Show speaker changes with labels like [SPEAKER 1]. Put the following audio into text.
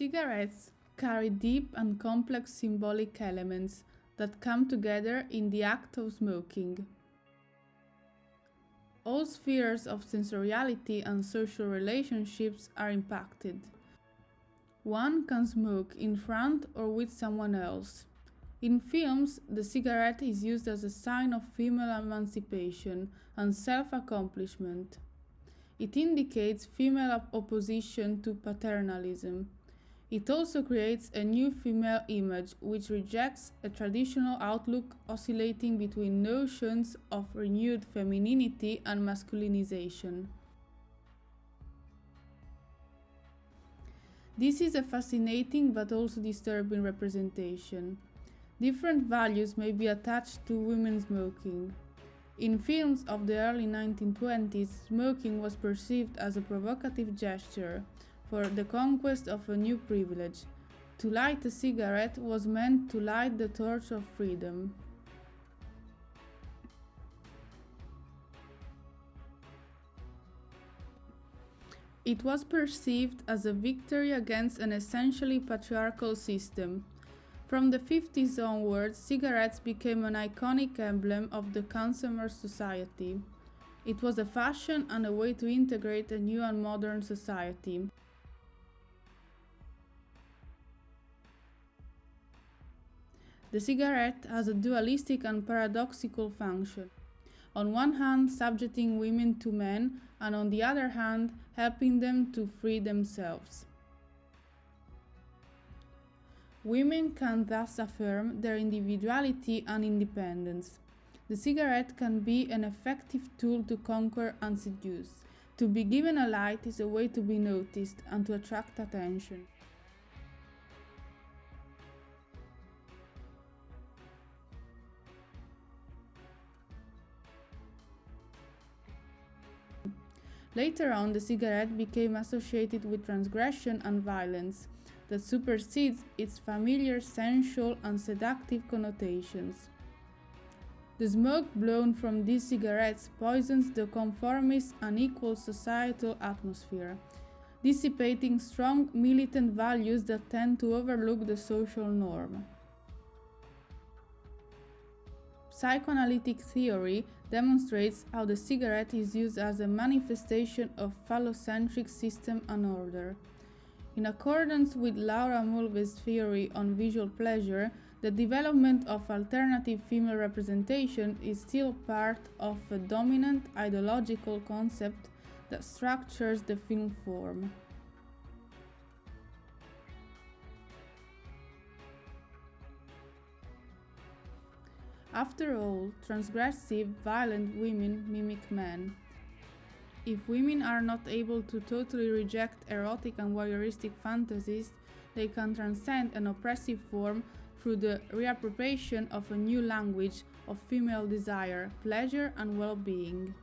[SPEAKER 1] Cigarettes carry deep and complex symbolic elements that come together in the act of smoking. All spheres of sensoriality and social relationships are impacted. One can smoke in front or with someone else. In films, the cigarette is used as a sign of female emancipation and self-accomplishment. It indicates female opposition to paternalism. It also creates a new female image which rejects a traditional outlook oscillating between notions of renewed femininity and masculinization. This is a fascinating but also disturbing representation. Different values may be attached to women smoking. In films of the early 1920s, smoking was perceived as a provocative gesture for the conquest of a new privilege. To light a cigarette was meant to light the torch of freedom. It was perceived as a victory against an essentially patriarchal system. From the 50s onwards, cigarettes became an iconic emblem of the consumer society. It was a fashion and a way to integrate a new and modern society. The cigarette has a dualistic and paradoxical function. On one hand, subjecting women to men, and on the other hand, helping them to free themselves. Women can thus affirm their individuality and independence. The cigarette can be an effective tool to conquer and seduce. To be given a light is a way to be noticed and to attract attention. Later on, the cigarette became associated with transgression and violence that supersedes its familiar sensual and seductive connotations. The smoke blown from these cigarettes poisons the conformist and equal societal atmosphere, dissipating strong militant values that tend to overlook the social norm. Psychoanalytic theory demonstrates how the cigarette is used as a manifestation of phallocentric system and order. In accordance with Laura Mulvey's theory on visual pleasure, the development of alternative female representation is still part of a dominant ideological concept that structures the film form. After all, transgressive, violent women mimic men. If women are not able to totally reject erotic and voyeuristic fantasies, they can transcend an oppressive form through the reappropriation of a new language of female desire, pleasure, and well-being.